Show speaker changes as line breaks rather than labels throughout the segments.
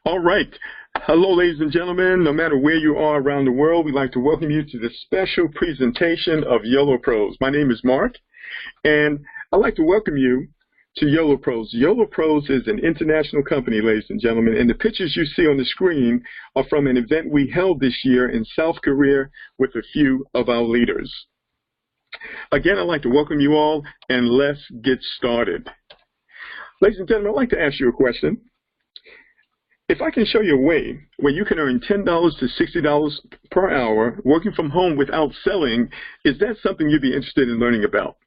All right. Hello, ladies and gentlemen. No matter where you are around the world, we'd like to welcome you to this special presentation of YoLo Pros. My name is Mark, and I'd like to welcome you to YoLo Pros. YoLo Pros is an international company, ladies and gentlemen, and the pictures you see on the screen are from an event we held this year in South Korea with a few of our leaders. Again, I'd like to welcome you all, and let's get started. Ladies and gentlemen, I'd like to ask you a question. If I can show you a way where you can earn $10 to $60 per hour working from home without selling, is that something you'd be interested in learning about?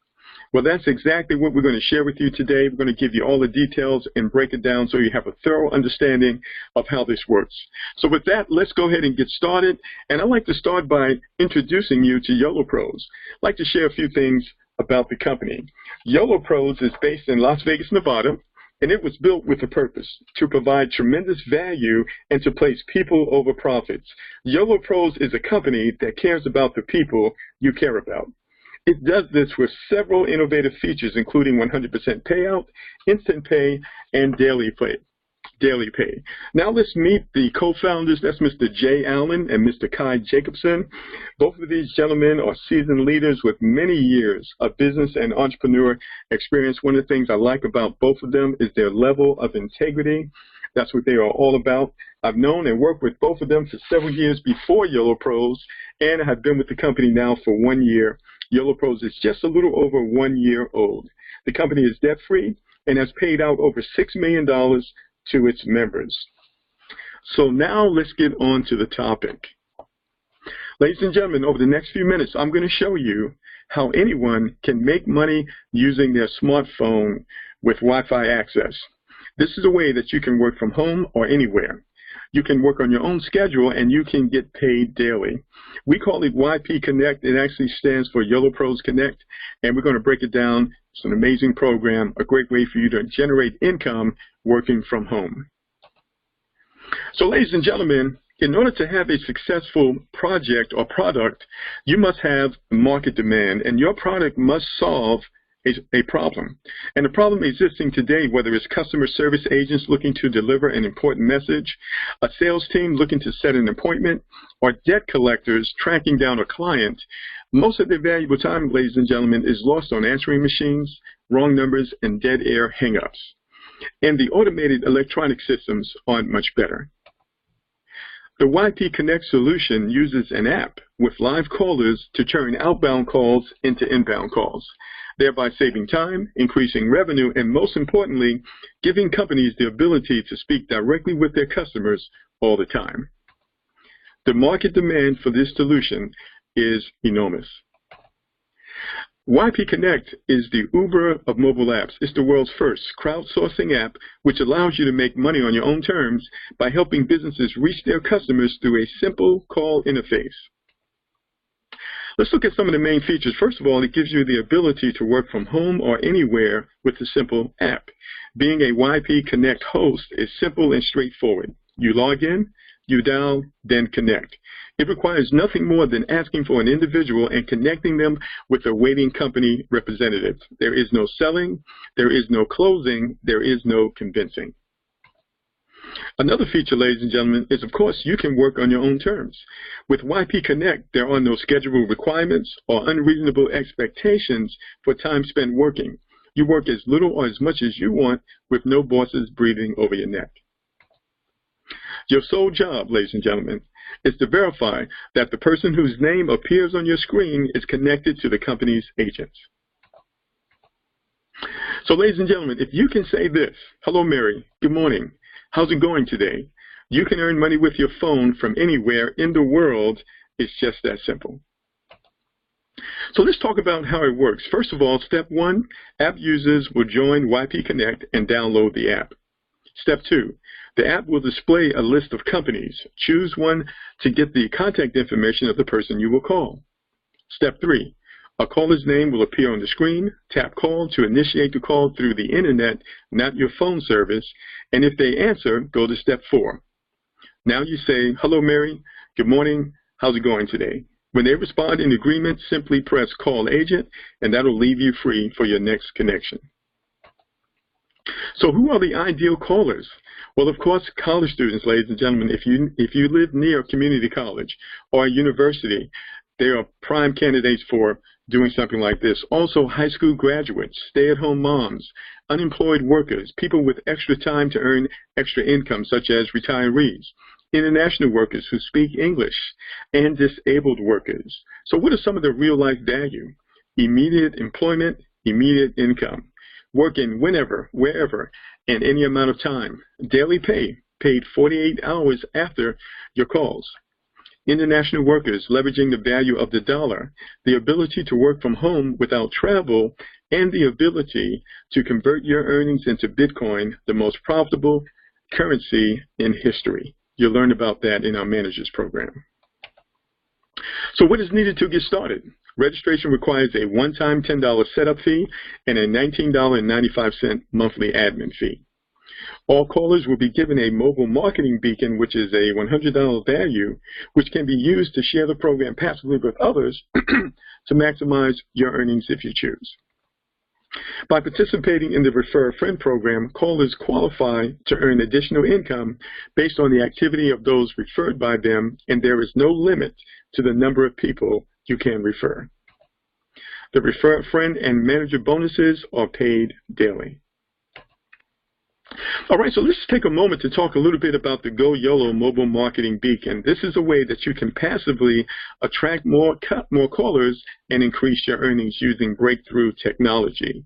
Well, that's exactly what we're going to share with you today. We're going to give you all the details and break it down so you have a thorough understanding of how this works. So with that, let's go ahead and get started. And I'd like to start by introducing you to YoLo Pros. I'd like to share a few things about the company. YoLo Pros is based in Las Vegas, Nevada. And it was built with a purpose, to provide tremendous value and to place people over profits. YoLo Pros is a company that cares about the people you care about. It does this with several innovative features, including 100% payout, instant pay, and daily pay. Now let's meet the co-founders. That's Mr. Jay Allen and Mr. Kai Jacobson. Both of these gentlemen are seasoned leaders with many years of business and entrepreneur experience. One of the things I like about both of them is their level of integrity. That's what they are all about. I've known and worked with both of them for several years before YoLo Pros, and I have been with the company now for 1 year. YoLo Pros is just a little over 1 year old. The company is debt-free and has paid out over $6 million to its members. So now let's get on to the topic. Ladies and gentlemen, over the next few minutes, I'm going to show you how anyone can make money using their smartphone with Wi-Fi access. This is a way that you can work from home or anywhere. You can work on your own schedule and you can get paid daily. We call it YP Connect. It actually stands for YoLo Pros Connect, and we're going to break it down. It's an amazing program, a great way for you to generate income working from home. So ladies and gentlemen, in order to have a successful project or product, you must have market demand, and your product must solve a problem. And the problem existing today, whether it's customer service agents looking to deliver an important message, a sales team looking to set an appointment, or debt collectors tracking down a client, most of their valuable time, ladies and gentlemen, is lost on answering machines, wrong numbers, and dead air hangups. And the automated electronic systems aren't much better. The YP Connect solution uses an app with live callers to turn outbound calls into inbound calls, thereby saving time, increasing revenue, and most importantly, giving companies the ability to speak directly with their customers all the time. The market demand for this solution is enormous. YP Connect is the Uber of mobile apps. It's the world's first crowdsourcing app which allows you to make money on your own terms by helping businesses reach their customers through a simple call interface. Let's look at some of the main features. First of all, it gives you the ability to work from home or anywhere with a simple app. Being a YP Connect host is simple and straightforward. You log in, you dial, then connect. It requires nothing more than asking for an individual and connecting them with a waiting company representative. There is no selling, there is no closing, there is no convincing. Another feature, ladies and gentlemen, is of course you can work on your own terms. With YP Connect, there are no schedule requirements or unreasonable expectations for time spent working. You work as little or as much as you want with no bosses breathing over your neck. Your sole job, ladies and gentlemen, is to verify that the person whose name appears on your screen is connected to the company's agents. So ladies and gentlemen, if you can say this, "Hello Mary, good morning, how's it going today?" You can earn money with your phone from anywhere in the world. It's just that simple. So let's talk about how it works. First of all, step one, app users will join YP Connect and download the app. Step two, the app will display a list of companies. Choose one to get the contact information of the person you will call. Step three, a caller's name will appear on the screen. Tap call to initiate the call through the internet, not your phone service. And if they answer, go to step four. Now you say, "Hello Mary, good morning, how's it going today?" When they respond in agreement, simply press call agent, and that'll leave you free for your next connection. So who are the ideal callers? Well, of course, college students, ladies and gentlemen, if you live near a community college or a university, they are prime candidates for doing something like this. Also, high school graduates, stay-at-home moms, unemployed workers, people with extra time to earn extra income, such as retirees, international workers who speak English, and disabled workers. So what are some of the real-life value? Immediate employment, immediate income, working whenever, wherever, and any amount of time. Daily pay, paid 48 hours after your calls. International workers leveraging the value of the dollar, the ability to work from home without travel, and the ability to convert your earnings into Bitcoin, the most profitable currency in history. You'll learn about that in our Managers Program. So what is needed to get started? Registration requires a one-time $10 setup fee and a $19.95 monthly admin fee. All callers will be given a mobile marketing beacon, which is a $100 value, which can be used to share the program passively with others to maximize your earnings if you choose. By participating in the Refer a Friend program, callers qualify to earn additional income based on the activity of those referred by them, and there is no limit to the number of people you can refer. The Refer a Friend and Manager bonuses are paid daily. All right, so let's take a moment to talk a little bit about the YoLo mobile marketing beacon. This is a way that you can passively attract more callers and increase your earnings using breakthrough technology.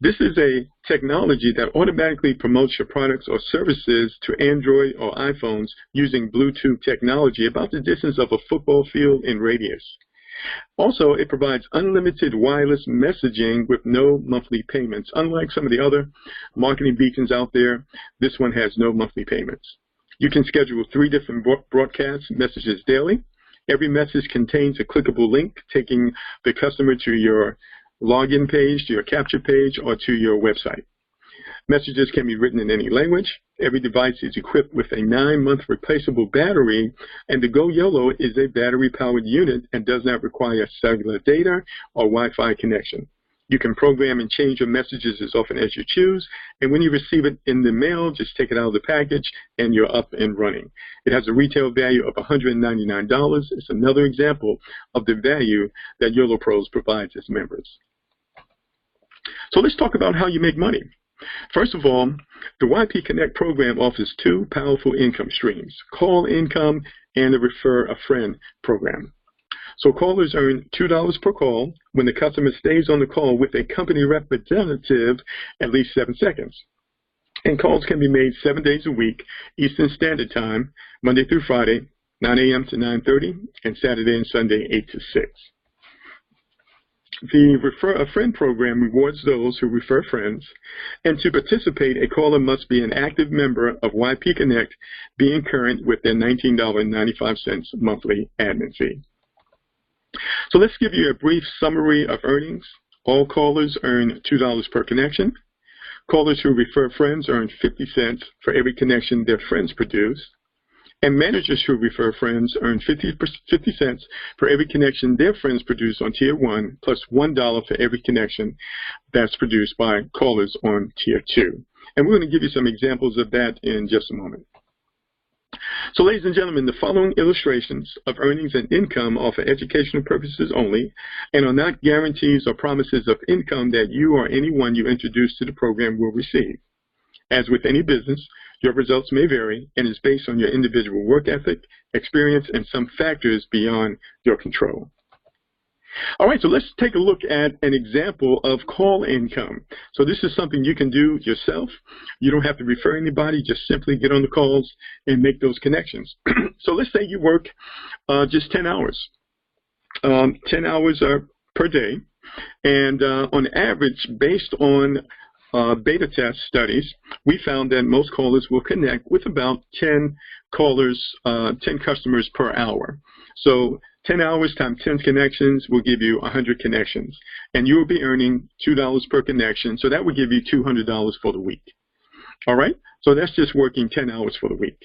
This is a technology that automatically promotes your products or services to Android or iPhones using Bluetooth technology about the distance of a football field in radius. Also, it provides unlimited wireless messaging with no monthly payments. Unlike some of the other marketing beacons out there, this one has no monthly payments. You can schedule 3 different broadcast messages daily. Every message contains a clickable link taking the customer to your login page, to your capture page, or to your website. Messages can be written in any language. Every device is equipped with a 9-month replaceable battery, and the YoLo is a battery-powered unit and does not require cellular data or Wi-Fi connection. You can program and change your messages as often as you choose, and when you receive it in the mail, just take it out of the package, and you're up and running. It has a retail value of $199. It's another example of the value that YoLo Pros provides its members. So let's talk about how you make money. First of all, the YP Connect program offers 2 powerful income streams, call income and the Refer a Friend program. So callers earn $2 per call when the customer stays on the call with a company representative at least 7 seconds. And calls can be made 7 days a week, Eastern Standard Time, Monday through Friday, 9 a.m. to 9:30, and Saturday and Sunday, 8 to 6. The Refer a Friend program rewards those who refer friends, and to participate, a caller must be an active member of YP Connect, being current with their $19.95 monthly admin fee. So let's give you a brief summary of earnings. All callers earn $2 per connection. Callers who refer friends earn 50 cents for every connection their friends produce. And managers who refer friends earn 50 cents for every connection their friends produce on Tier 1, plus $1 for every connection that's produced by callers on Tier 2. And we're going to give you some examples of that in just a moment. So, ladies and gentlemen, the following illustrations of earnings and income are for educational purposes only and are not guarantees or promises of income that you or anyone you introduce to the program will receive. As with any business, your results may vary and is based on your individual work ethic, experience, and some factors beyond your control. All right, so let's take a look at an example of call income. So this is something you can do yourself. You don't have to refer anybody, just simply get on the calls and make those connections. So let's say you work just 10 hours. 10 hours per day, and on average, based on beta test studies, we found that most callers will connect with about 10 customers per hour. So 10 hours times 10 connections will give you 100 connections, and you will be earning $2 per connection, so that would give you $200 for the week. All right, so that's just working 10 hours for the week.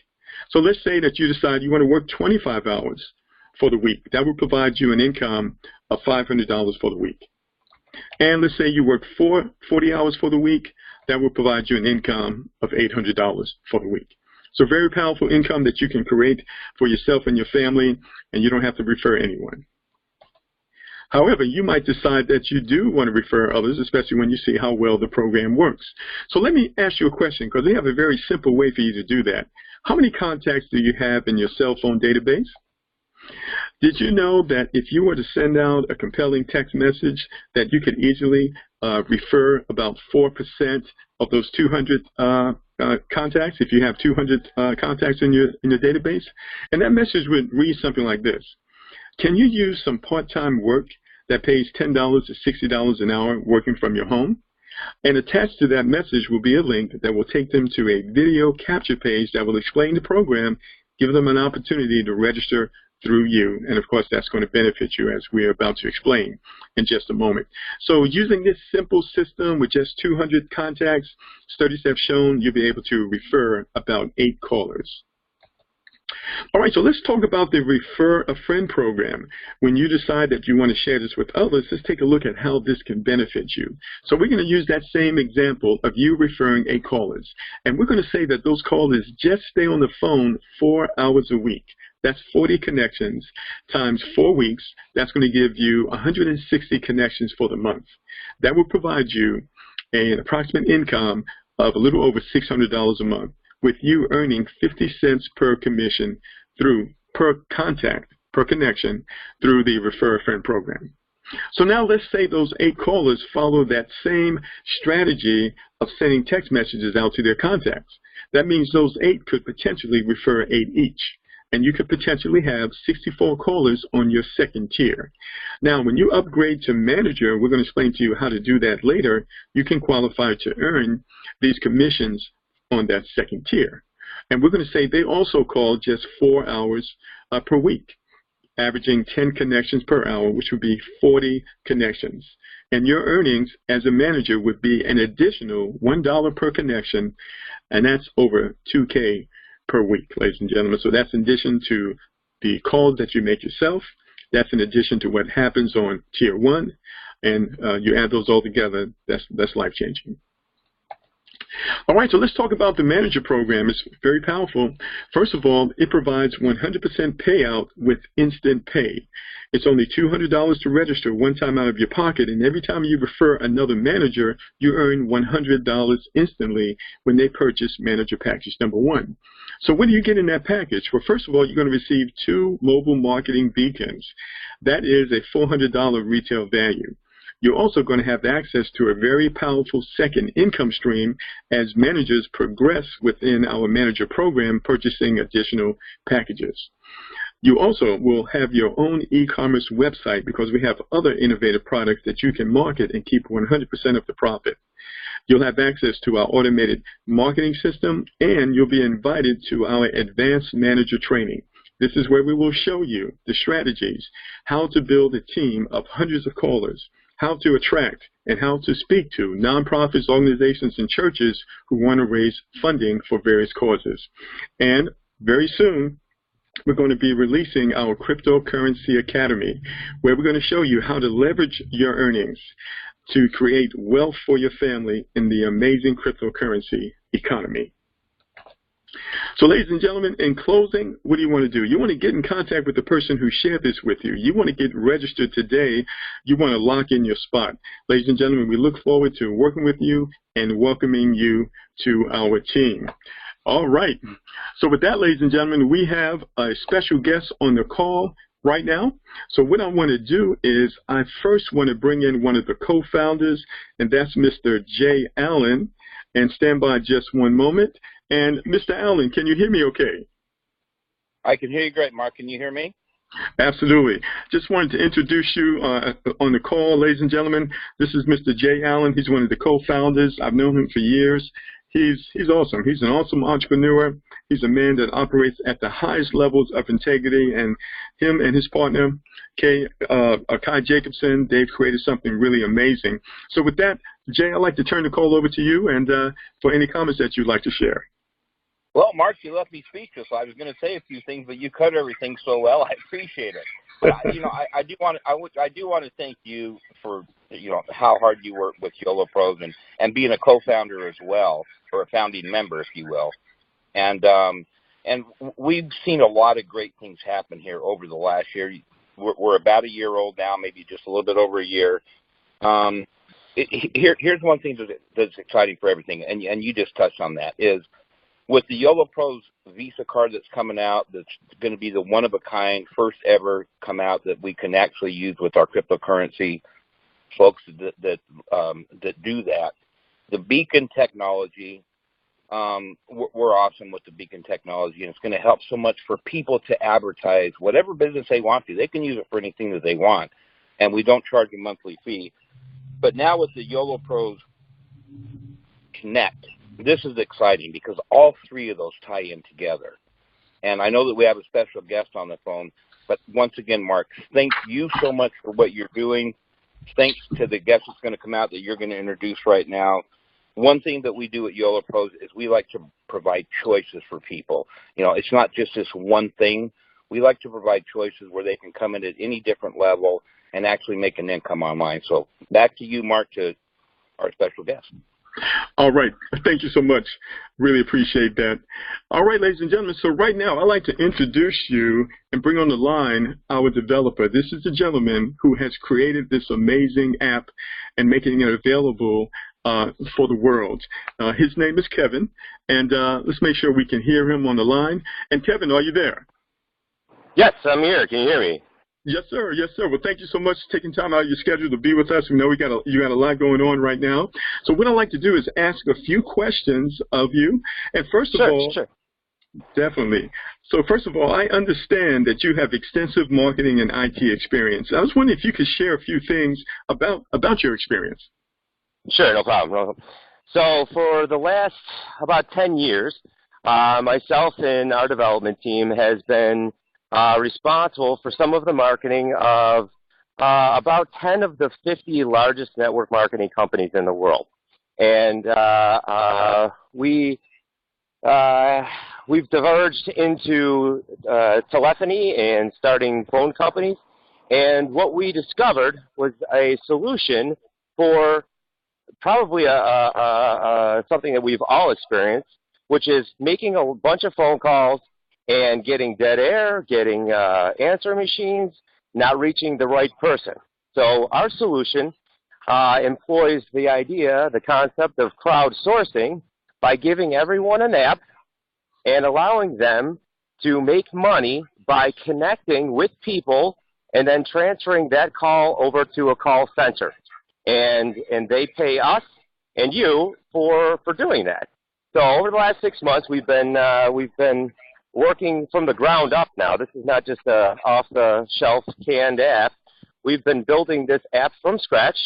So let's say that you decide you want to work 25 hours for the week. That would provide you an income of $500 for the week. And let's say you work 40 hours for the week. that will provide you an income of $800 for the week. So very powerful income that you can create for yourself and your family, and you don't have to refer anyone. However, you might decide that you do want to refer others, especially when you see how well the program works. So let me ask you a question, because they have a very simple way for you to do that. How many contacts do you have in your cell phone database? Did you know that if you were to send out a compelling text message, that you could easily refer about 4% of those 200 contacts, if you have 200 contacts in your database? And that message would read something like this. Can you use some part-time work that pays $10 to $60 an hour working from your home? And attached to that message will be a link that will take them to a video capture page that will explain the program, give them an opportunity to register through you. And of course, that's going to benefit you, as we're about to explain in just a moment. So using this simple system with just 200 contacts, studies have shown you'll be able to refer about 8 callers. All right, so let's talk about the Refer a Friend program. When you decide that you want to share this with others, let's take a look at how this can benefit you. So we're going to use that same example of you referring 8 callers. And we're going to say that those callers just stay on the phone 4 hours a week. That's 40 connections times 4 weeks. That's going to give you 160 connections for the month. That will provide you an approximate income of a little over $600 a month, with you earning 50 cents per commission per connection through the Refer a Friend program. So now let's say those 8 callers follow that same strategy of sending text messages out to their contacts. That means those 8 could potentially refer 8 each. And you could potentially have 64 callers on your second tier. Now, when you upgrade to manager, we're going to explain to you how to do that later. You can qualify to earn these commissions on that second tier. And we're going to say they also call just 4 hours per week, averaging 10 connections per hour, which would be 40 connections. And your earnings as a manager would be an additional $1 per connection, and that's over $2K per week, ladies and gentlemen. So that's in addition to the calls that you make yourself. That's in addition to what happens on tier 1, and you add those all together. That's life-changing. All right, so let's talk about the manager program. It's very powerful. First of all, it provides 100% payout with instant pay. It's only $200 to register one time out of your pocket, and every time you refer another manager, you earn $100 instantly when they purchase manager package number 1. So what do you get in that package? Well, first of all, you're going to receive 2 mobile marketing beacons. That is a $400 retail value. You're also going to have access to a very powerful second income stream as managers progress within our manager program, purchasing additional packages. You also will have your own e-commerce website, because we have other innovative products that you can market and keep 100% of the profit. You'll have access to our automated marketing system, and you'll be invited to our advanced manager training. This is where we will show you the strategies, how to build a team of hundreds of callers, how to attract and how to speak to nonprofits, organizations, and churches who want to raise funding for various causes. And very soon, we're going to be releasing our Cryptocurrency Academy, where we're going to show you how to leverage your earnings to create wealth for your family in the amazing cryptocurrency economy. So, ladies and gentlemen, in closing, what do you want to do? You want to get in contact with the person who shared this with you. You want to get registered today. You want to lock in your spot. Ladies and gentlemen, we look forward to working with you and welcoming you to our team. All right. So with that, ladies and gentlemen, we have a special guest on the call right now. So what I want to do is I first want to bring in one of the co-founders, and that's Mr. Jay Allen. And stand by just one moment. And Mr. Allen, can you hear me okay?
I can hear you great, Mark. Can you hear me?
Absolutely. Just wanted to introduce you on the call, ladies and gentlemen. This is Mr. Jay Allen. He's one of the co-founders. I've known him for years. He's awesome. He's an awesome entrepreneur. He's a man that operates at the highest levels of integrity, and him and his partner, Kai Jacobson, they've created something really amazing. So with that, Jay, I'd like to turn the call over to you, and for any comments that you'd like to share.
Well, Mark, you left me speechless. I was going to say a few things, but you covered everything so well. I appreciate it. But I do want to thank you for how hard you work with YoLo Pros and being a co-founder as well, or a founding member, if you will. And we've seen a lot of great things happen here over the last year. We're about a year old now, maybe just a little bit over a year. Here's one thing that's exciting for everything, and you just touched on that, is with the YoLo Pros Visa card that's coming out, that's going to be the one-of-a-kind, first ever come out that we can actually use with our cryptocurrency folks that do that. The beacon technology, we're awesome with the beacon technology, and it's going to help so much for people to advertise whatever business they want to. They can use it for anything that they want, and we don't charge a monthly fee. But now with the YoLo Pros Connect, this is exciting because all three of those tie in together. And I know that we have a special guest on the phone, but once again, Mark, thank you so much for what you're doing. Thanks to the guest that's going to come out that you're going to introduce right now. One thing that we do at YoLo Pros is we like to provide choices for people. It's not just this one thing. We like to provide choices where they can come in at any different level and actually make an income online. So back to you, Mark, to our special guest.
All right. Thank you so much. Really appreciate that. All right, ladies and gentlemen. So right now, I'd like to introduce you and bring on the line our developer. This is the gentleman who has created this amazing app and making it available for the world. His name is Kevin, and let's make sure we can hear him on the line. And Kevin, are you there?
Yes, I'm here. Can you hear me?
Yes, sir. Yes, sir. Well, thank you so much for taking time out of your schedule to be with us. We know you got a lot going on right now. So what I'd like to do is ask a few questions of you. And first of all,
sure.
Definitely. So first of all, I understand that you have extensive marketing and IT experience. I was wondering if you could share a few things about your experience.
Sure, no problem. So for the last about 10 years, myself and our development team has been responsible for some of the marketing of about 10 of the 50 largest network marketing companies in the world. And we've diverged into telephony and starting phone companies. And what we discovered was a solution for probably something that we've all experienced, which is making a bunch of phone calls and getting dead air, getting answer machines, not reaching the right person. So our solution employs the concept of crowdsourcing by giving everyone an app and allowing them to make money by connecting with people and then transferring that call over to a call center. And they pay us and you for doing that. So over the last 6 months, we've been working from the ground up now. This is not just a off-the-shelf canned app. We've been building this app from scratch,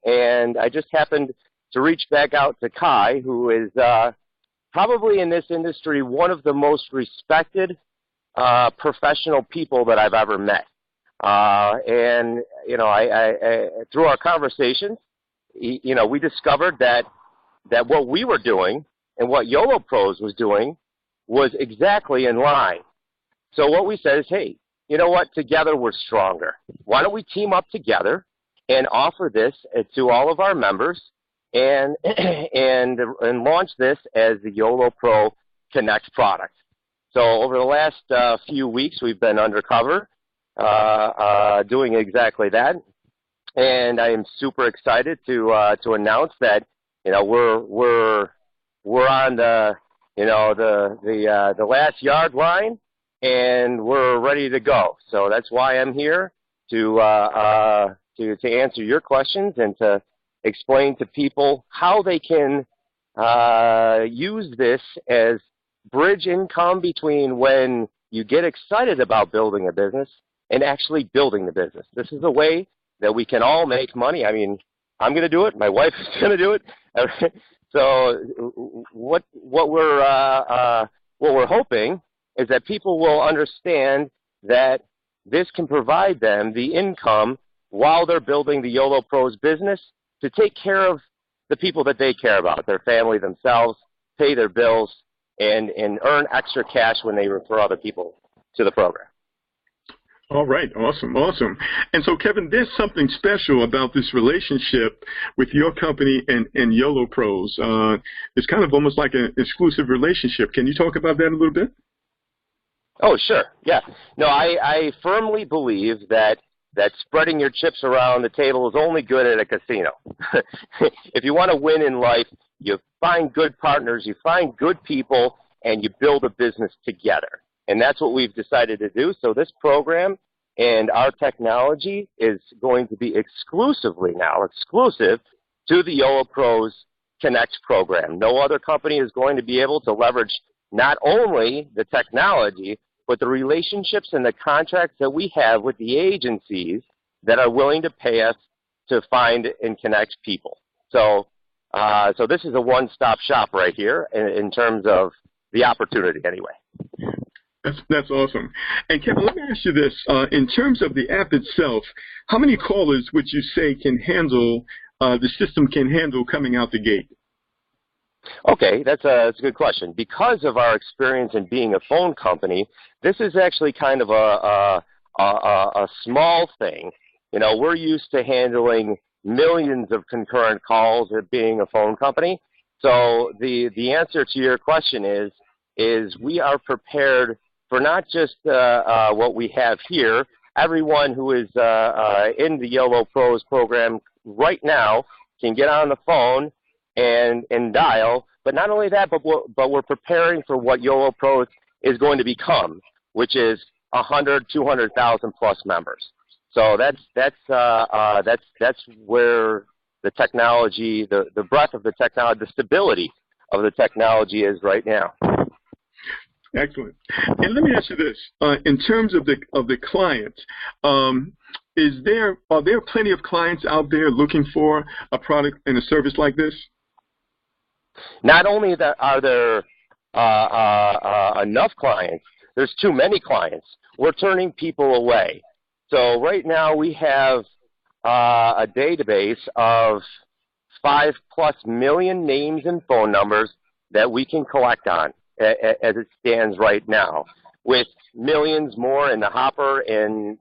and I just happened to reach back out to Kai, who is probably in this industry one of the most respected professional people that I've ever met. And I through our conversations, we discovered that what we were doing and what YoLo Pros was doing was exactly in line. So what we said is, hey, you know what? Together we're stronger. Why don't we team up together and offer this to all of our members and launch this as the YoLo Pro Connect product. So over the last few weeks, we've been undercover doing exactly that, and I am super excited to announce that we're on the last yard line, and we're ready to go. So that's why I'm here to answer your questions and to explain to people how they can use this as bridge income between when you get excited about building a business and actually building the business. This is a way that we can all make money. I mean, I'm going to do it. My wife is going to do it. So what we're hoping is that people will understand that this can provide them the income while they're building the YoLo Pros business to take care of the people that they care about, their family, themselves, pay their bills, and earn extra cash when they refer other people to the program.
All right, awesome, awesome. And so, Kevin, there's something special about this relationship with your company and YoLo Pros. It's kind of almost like an exclusive relationship. Can you talk about that a little bit?
Oh, sure. Yeah. No, I firmly believe that spreading your chips around the table is only good at a casino. If you want to win in life, you find good partners, you find good people, and you build a business together. And that's what we've decided to do. So this program and our technology is going to be exclusive to the YoLo Pros Connect program. No other company is going to be able to leverage not only the technology, but the relationships and the contracts that we have with the agencies that are willing to pay us to find and connect people. So this is a one-stop shop right here in terms of the opportunity anyway.
That's awesome. And Kevin, let me ask you this. In terms of the app itself, how many callers would you say the system can handle coming out the gate?
Okay, that's a good question. Because of our experience in being a phone company, this is actually kind of a small thing. You know, we're used to handling millions of concurrent calls at being a phone company. So the answer to your question is we are prepared for not just what we have here. Everyone who is in the YoLo Pros program right now can get on the phone and dial. But not only that, but we're preparing for what YoLo Pros is going to become, which is 100, 200,000 plus members. So that's where the technology, the breadth of the technology, the stability of the technology is right now.
Excellent. And let me ask you this: in terms of the clients, are there plenty of clients out there looking for a product and a service like this?
Not only are there enough clients, there's too many clients. We're turning people away. So right now we have a database of 5+ million names and phone numbers that we can collect on as it stands right now, with millions more in the hopper, and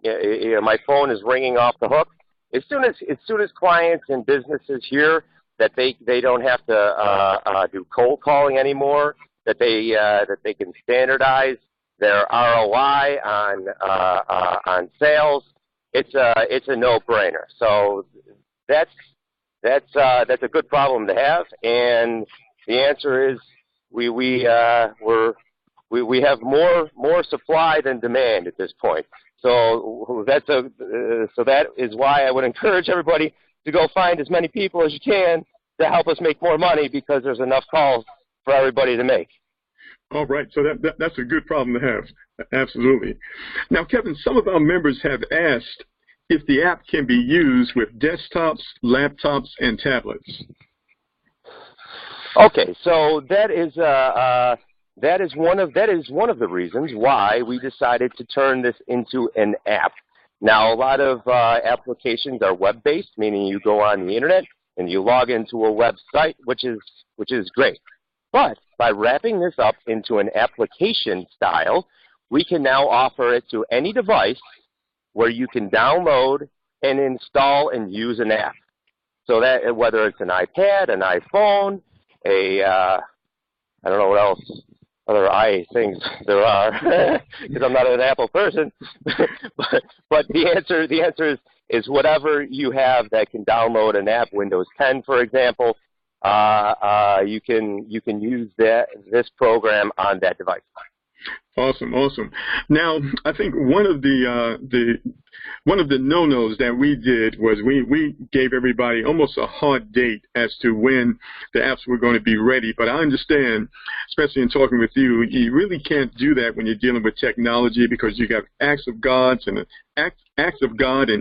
my phone is ringing off the hook. As soon as clients and businesses hear that they don't have to do cold calling anymore, that they can standardize their ROI on sales, it's a no-brainer. So that's a good problem to have, and the answer is we have more supply than demand at this point. So that is why I would encourage everybody to go find as many people as you can to help us make more money, because there's enough calls for everybody to make.
All right, so that's a good problem to have. Absolutely. Now, Kevin, some of our members have asked if the app can be used with desktops, laptops, and tablets.
Okay, so that is one of the reasons why we decided to turn this into an app. Now, a lot of applications are web-based, meaning you go on the internet and you log into a website, which is great. But by wrapping this up into an application style, we can now offer it to any device where you can download and install and use an app. So that whether it's an iPad, an iPhone, I don't know what else, other things there are, because I'm not an Apple person. but the answer is whatever you have that can download an app, Windows 10, for example, you can use this program on that device.
Awesome, awesome. Now, I think one of the no-nos that we did was we gave everybody almost a hard date as to when the apps were going to be ready. But I understand, especially in talking with you, you really can't do that when you're dealing with technology, because you got acts of God and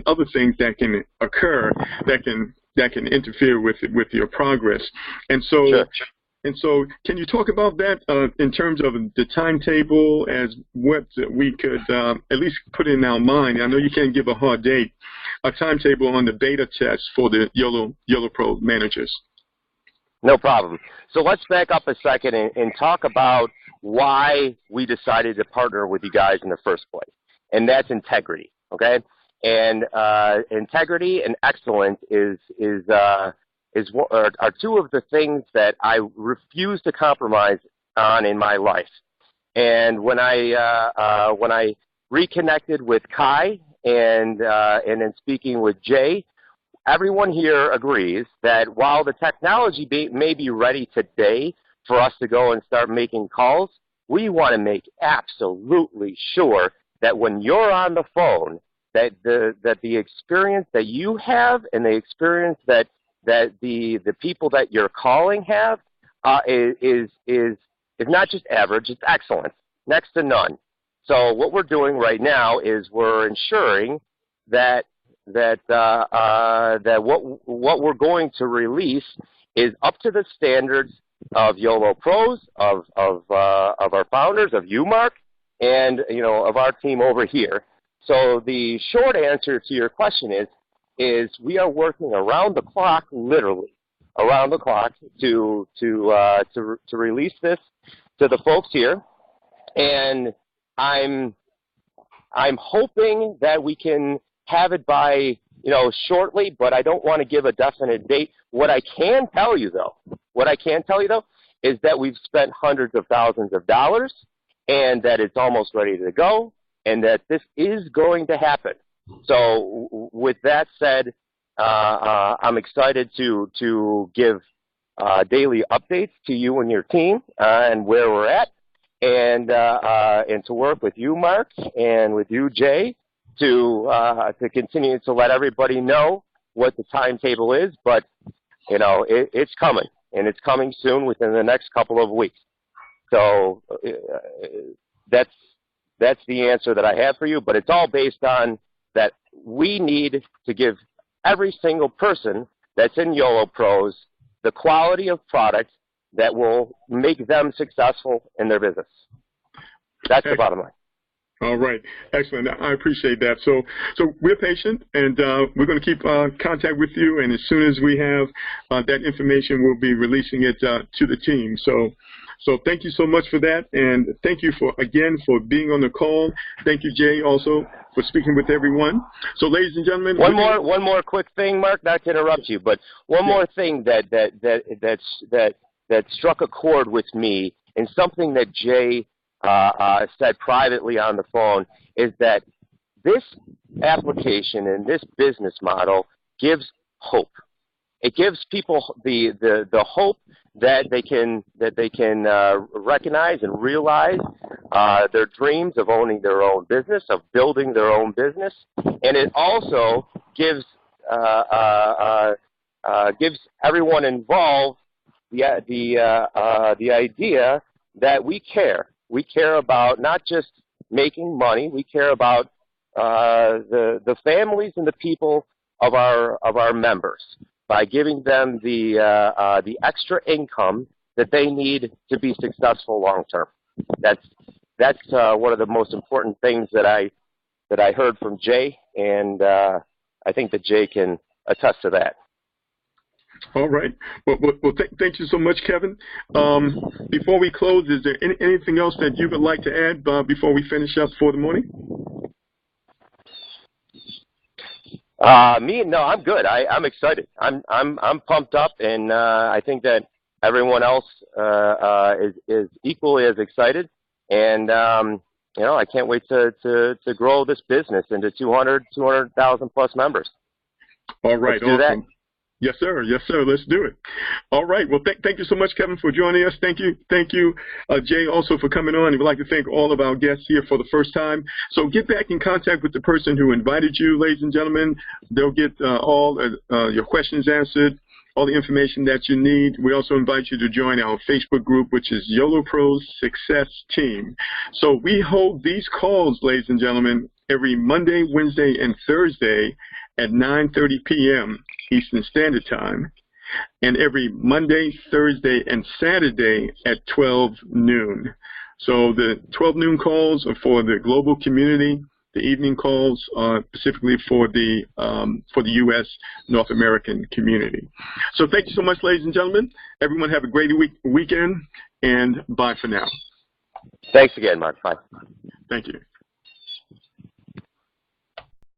other things that can occur that can interfere with your progress. And so. Sure. And so can you talk about that in terms of the timetable, as what we could at least put in our mind? I know you can't give a hard date, a timetable on the beta test for the YoLo Pro managers.
No problem. So let's back up a second and talk about why we decided to partner with you guys in the first place, and that's integrity. Okay, and integrity and excellence are two of the things that I refuse to compromise on in my life. And when I reconnected with Kai and in speaking with Jay, everyone here agrees that while the technology may be ready today for us to go and start making calls, we want to make absolutely sure that when you're on the phone, that the experience that you have and the experience that the people that you're calling have is not just average, it's excellent, next to none. So what we're doing right now is we're ensuring that what we're going to release is up to the standards of YoLo Pros, of our founders, of you, Mark, and of our team over here. So the short answer to your question is we are working around the clock, literally around the clock, to release this to the folks here, and I'm hoping that we can have it by shortly, but I don't want to give a definite date. What I can tell you though is that we've spent hundreds of thousands of dollars, and that it's almost ready to go, and that this is going to happen. So with that said, I'm excited to give daily updates to you and your team and where we're at, and to work with you, Mark, and with you, Jay, to continue to let everybody know what the timetable is. But it's coming, and it's coming soon, within the next couple of weeks. So that's the answer that I have for you. But it's all based on that we need to give every single person that's in YoLo Pros the quality of product that will make them successful in their business. That's the bottom line.
All right. Excellent. I appreciate that. So we're patient, and we're going to keep contact with you, and as soon as we have that information, we'll be releasing it to the team. So thank you so much for that, and thank you again for being on the call. Thank you, Jay, also for speaking with everyone. So, ladies and gentlemen,
one more quick thing, Mark, not to interrupt you, but one more thing that struck a chord with me, and something that Jay said privately on the phone, is that this application and this business model gives hope. It gives people the hope that they can recognize and realize their dreams of owning their own business, of building their own business, and it also gives everyone involved the idea that we care. We care about not just making money. We care about the families and the people of our members, by giving them the extra income that they need to be successful long term. That's one of the most important things that I heard from Jay, and I think that Jay can attest to that.
All right. Well, thank you so much, Kevin. Before we close, is there anything else that you would like to add before we finish up for the morning?
No, I'm good. I'm excited. I'm pumped up, and I think that everyone else is equally as excited. And I can't wait to grow this business into 200,000 plus members.
All right.
Let's do that.
Yes, sir. Yes, sir. Let's do it. All right. Well, thank you so much, Kevin, for joining us. Thank you, Jay, also for coming on. And we'd like to thank all of our guests here for the first time. So get back in contact with the person who invited you, ladies and gentlemen. They'll get all your questions answered, all the information that you need. We also invite you to join our Facebook group, which is YoLo Pros Success Team. So we hold these calls, ladies and gentlemen, every Monday, Wednesday, and Thursday at 9:30 p.m. Eastern Standard Time, and every Monday, Thursday, and Saturday at 12 noon. So the 12 noon calls are for the global community. The evening calls are specifically for the U.S. North American community. So thank you so much, ladies and gentlemen. Everyone have a great weekend, and bye for now.
Thanks again, Mark. Bye.
Thank you.